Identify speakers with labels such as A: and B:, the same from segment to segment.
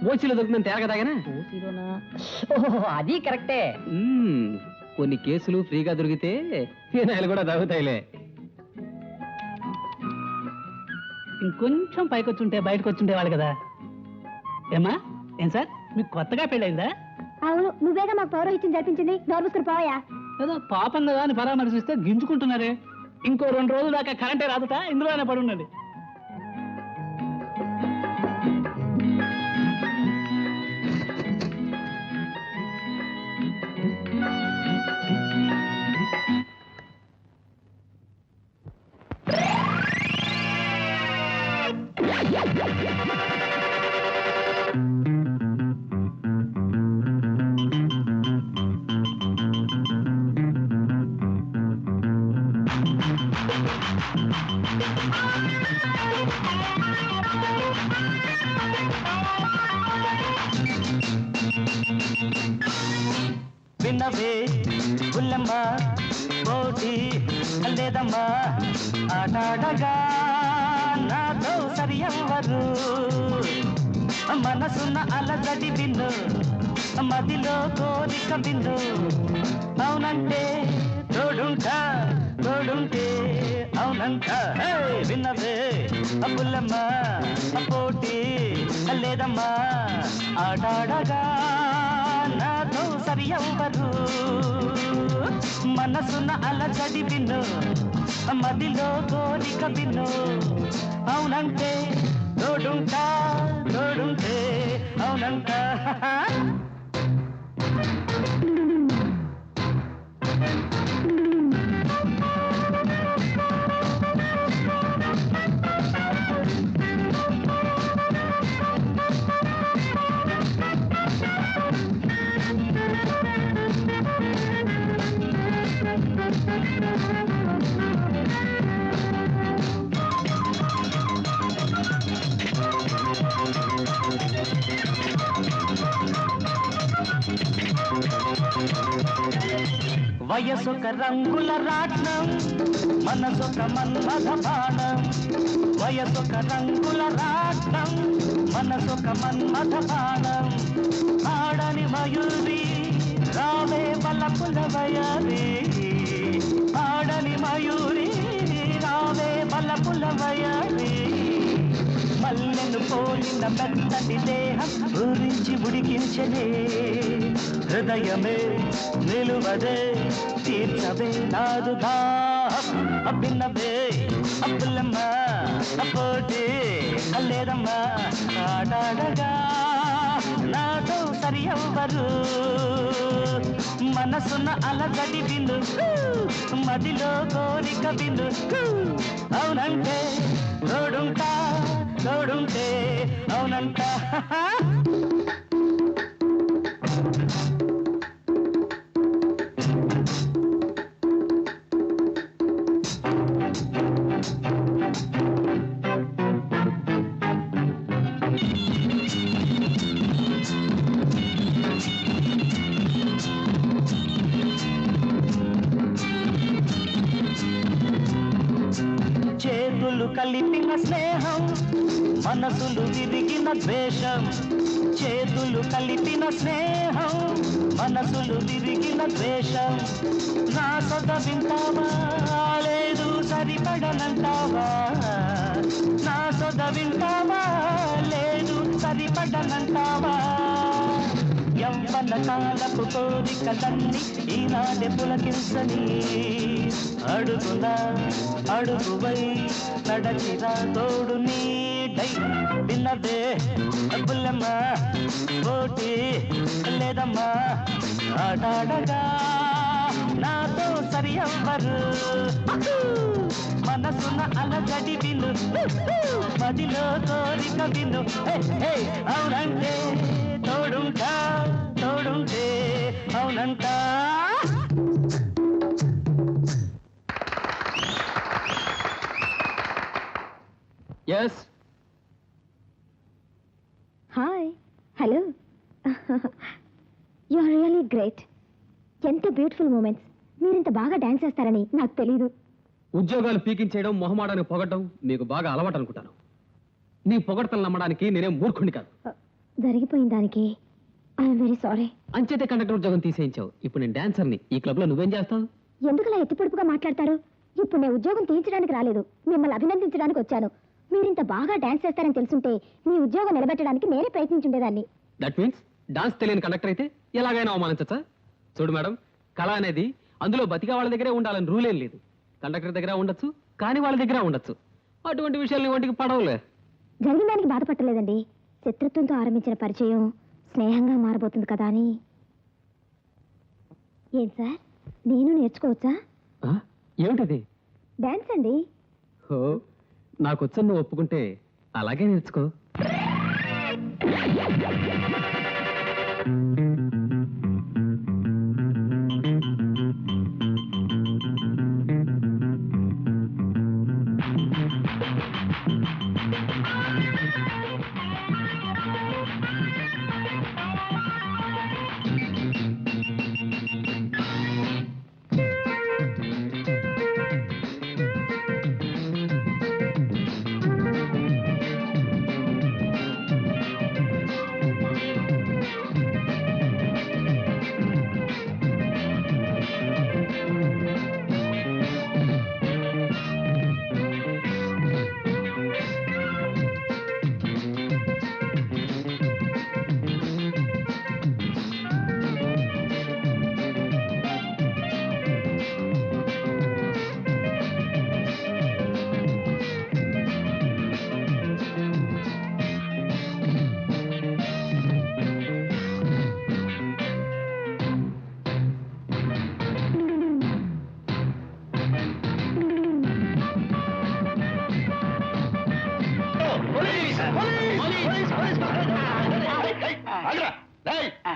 A: ఓసీలో దొరికిందని తేరగదాగానా?
B: అది కరెక్టే.
A: కొన్ని కేసులు ఫ్రీగా దొరికితే ఫినాయిల్ కూడా తగ్గుతాయిలే.
C: ఇంకొంచెం పైకి వచ్చుంటే బయటకు వచ్చుండేవాళ్ళు కదా. ఏమా ఏం సార్ మీకు కొత్తగా పెళ్ళైందా?
D: అవును, నువ్వేగా మాకు పౌరోహిత్యం జరిపించింది. నోరుముసుకుని పోయా.
C: ఏదో పాపం కదా అని పరామర్శిస్తే గింజుకుంటున్నారే. ఇంకో 2 రోజుల దాకా కరెంటే రాదుట, ఇందులోనే పడి ఉన్నది.
E: విన్నవే పుల్లమ్మ పోటీ లేదమ్మా, ఆటాడగా నాతో సరియవ్వరు. మనసున్న అలజడి విన్ను, మదిలో కోరిక విన్ను. అవునంటే తోడుంటా, తోడుంటే అవునంట. విన్నవే పుల్లమ్మ పోటీ లేదమ్మా, ఆటాడగా నాతో సరియవ్వరు. మనసున్న అలజడి విన్ను, మదిలో కోరిక విన్ను. అవునంటే తోడుంటా, తోడుంటే అవునంట. వయసొక రంగుల రాట్నం, మనసొక మన్మథ బాణం. వయసొక రంగుల రాట్నం, మనసొక మన్మథ బాణం. ఆడని మయూరి రావే బలపుల వయరి, ఆడని మయూరి రావే బలపుల వయరి. మల్లెను పోలిన మెత్తటి దేహం గురించి ఉడికించలే. హృదయమే నిలువదే, తీర్చవే నాదు దాహం. అబ్బిన్నవే అప్పులమ్మ పోటీ లేదమ్మా, ఆడాడగా నాతో సరియవ్వరు. మనసున్న అలజడి విను, మదిలో కోరిక విను. అవునంటే తోడుంటా, తోడుంటే అవునంట. చేతులు కలిపిన స్నేహం, మనసులు విరిగిన ద్వేషం. చేతులు కలిపిన స్నేహం, మనసులు విరిగిన ద్వేషం. నా సొద వింటావా, లేదు సరిపడనంటావా. నా సొద వింటావా, లేదు సరిపడనంటావా. యవ్వన కాలపు కోరికలన్నీ ఈనాడే పులకించని. అడుగునా అడుగువై నడచిరా తోడు నీడై. విన్నదే పుల్లమ్మ పోటీ లేదమ్మా, ఆడాడగా నాతో సరియవ్వరు. మనసున్న అలజడి విను, మదిలో కోరిక విను. అవునంటే తోడుంటా, తోడుంటే అవునంట.
A: Yes.
D: Hi. Hello. You are really great. ఎంత బ్యూటిఫుల్ మూమెంట్స్. మీరింత బాగా డాన్స్ చేస్తారని నాకు తెలీదు.
A: ఉద్యోగాలు పీకించేయడం, మొహమాడాన్ని పొగట్టడం మీకు బాగా అలవాటు అనుకుంటాను. నీ పొగడతలు నమ్మడానికి నేనేం మూర్ఖుని కాదు.
D: జరిగిపోయిన దానికి ఐఎమ్ వెరీ సారీ.
A: అంచేతే కండక్టర్ ఉద్యోగం తీసేయించావు. ఇప్పుడు నేను డాన్సర్ని. ఈ క్లబ్ లో నువ్వేం చేస్తావు?
D: ఎందుకలా ఎత్తిపొడుపుగా మాట్లాడతారు? ఇప్పుడు నేను ఉద్యోగం తీయించడానికి రాలేదు, మిమ్మల్ని అభినందించడానికి వచ్చాను. మీరింత బాగా డాన్స్ చేస్తారని తెలుసుంటే మీ ఉద్యోగం నిలబెట్టడానికి నేనే ప్రయత్నించుండేదాన్ని.
A: దట్ మీన్స్ డాన్స్ తెలియని కండక్టర్ అయితే ఎలాగైనా అవమానించచ్చా? చూడు మేడం, కళ అనేది అందులో బతికా వాళ్ళ దగ్గరే ఉండాలని రూల్ ఏం లేదు. కండక్టర్ దగ్గర ఉండొచ్చు, కానీ వాళ్ళ దగ్గర ఉండొచ్చు. అటువంటి విషయాలు ఒంటికి పడవలే.
D: జరిగిన దానికి బాధపట్టలేదండి. శత్రుత్వంతో ఆరంభించిన పరిచయం స్నేహంగా మారబోతుంది కదా అని. ఏం సార్, నేను నేర్చుకోవచ్చా?
A: ఆ? ఏమిటది?
D: డాన్స్ అండి.
A: ఓ, నాకొచ్చని నువ్వు ఒప్పుకుంటే అలాగే నేర్చుకో.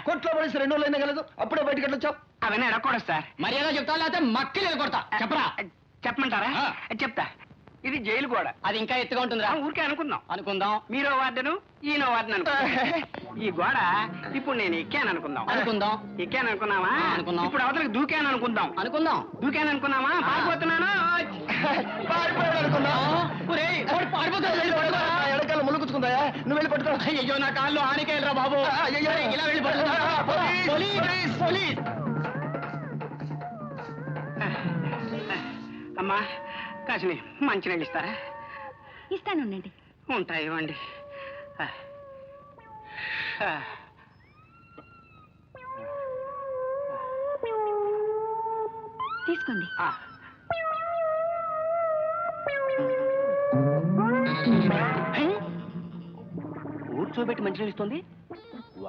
F: కొట్లో పడేసి 2 రోజులు అయినా కలదు, అప్పుడే బయటకు వచ్చావు.
E: అవన్నీ అడగకూడదు సార్.
C: మర్యాద చెప్తా లేకపోతే మక్కిలు కొడతా. చెప్పరా?
E: చెప్పమంటారా? చెప్తా. ఇది జైలు గోడ.
C: అది ఇంకా ఎత్తుగా ఉంటుందిరా.
E: ఊరికే అనుకుందాం.
C: అనుకుందాం.
E: మీరో వార్డెను, ఈయనో వార్డెన్ అనుకుందాం. ఈ గోడ ఇప్పుడు నేను ఎక్కాను అనుకుందాం.
C: అనుకుందాం.
E: ఎక్కాను అనుకున్నావా?
C: అనుకున్నాం.
E: ఇప్పుడు అవతలకి దూకాను అనుకుందాం.
C: అనుకుందాం.
E: దూకాను అనుకున్నావా? పారిపోతున్నాను.
F: పారిపోయాడు అనుకున్నా.
C: ఒరేయ్, వాడు పారిపోతాడు. వెళ్ళి పడుకో.
F: ఎడకాల ములుగుచ్చుకుందా? నువ్వు వెళ్ళి పట్టుకో.
C: అయ్యో, నా కాళ్ళు ఆనికేళ్ళరా బాబు.
F: అయ్యయ్యో.
C: ఇలా వెళ్ళి పడుకో.
F: Police,
C: police, police.
E: అమ్మా, కాసిని మంచినీళ్ళు ఇస్తారా?
D: ఇస్తానుండండి.
E: ఉంటాయి, ఇవ్వండి.
D: తీసుకోండి.
E: కూర్చోబెట్టి మంచినీళ్ళు ఇస్తుంది.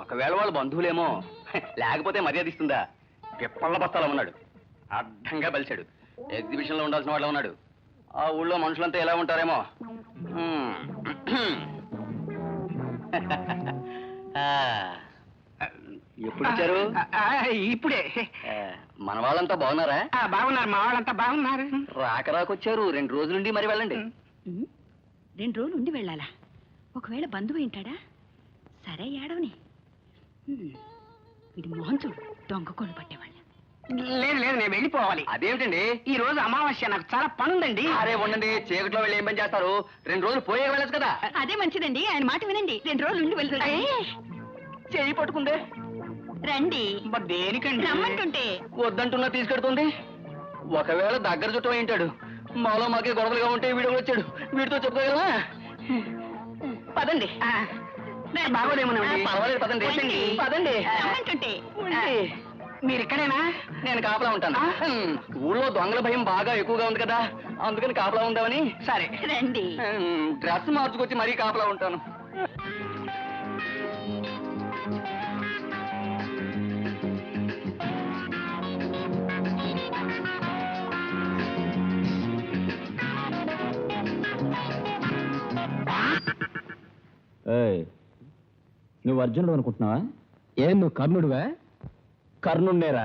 E: ఒకవేళ వాళ్ళ బంధువులేమో, లేకపోతే మర్యాద ఇస్తుందా? పిప్పళ్ళ బస్తాలో ఉన్నాడు, అడ్డంగా బలిచాడు. ఎగ్జిబిషన్ లో ఉండాల్సిన వాళ్ళ ఉన్నాడు. ఆ ఊళ్ళో మనుషులంతా ఎలా ఉంటారేమో. ఎప్పుడు వచ్చారు? ఇప్పుడే. మన వాళ్ళంతా బాగున్నారా? బాగున్నారు, మా వాళ్ళంతా బాగున్నారు. రాకరాకొచ్చారు, 2 రోజుల నుండి మరి వెళ్ళండి.
B: 2 రోజులు ఉండి వెళ్ళాలా? ఒకవేళ బంధువు ఏంటాడా? సరే, ఏడవని. వీడి మొహం చూడు, దొంగకోళ్ళు పట్టేవాళ్ళ.
E: లేదు లేదు, నేను వెళ్ళిపోవాలి. అదేమిటండి, ఈ రోజు అమావాస్య, నాకు చాలా పనుందండి. అరే ఉండండి, చీకట్లో వెళ్ళి ఏం పని చేస్తారు? 2 రోజులు పోయే వెళ్ళచ్చు కదా.
B: అదే మంచిదండి, ఆయన మాట వినండి. 2 రోజులు ఉండి వెళ్తాడు.
E: చేయి పట్టుకుందే.
B: రండి.
E: దేనికండి?
B: రమ్మంటుంటే.
E: వద్దంటున్నా తీసుకెడుతుంది. ఒకవేళ దగ్గర చుట్టం ఏంటాడు, మాలో మాకే గొడవలుగా ఉంటే వీడు వచ్చాడు. వీడితో చెప్పుకోగలవా? పదండి. బాగోదేమోనండి. పర్వాలేదు, పదండి. పదండి.
B: రమ్మంటుంటే.
E: మీరు ఇక్కడేనా? నేను కాపలా ఉంటాను. ఊళ్ళో దొంగల భయం బాగా ఎక్కువగా ఉంది కదా, అందుకని కాపలా ఉందామని. సరే
B: రండి.
E: డ్రెస్ మార్చుకొచ్చి మరీ కాపలా ఉంటాను.
F: నువ్వు అర్జునుడు అనుకుంటున్నావా?
A: ఏం నువ్వు కర్ణుడివా?
F: కర్ణుణ్ణేరా?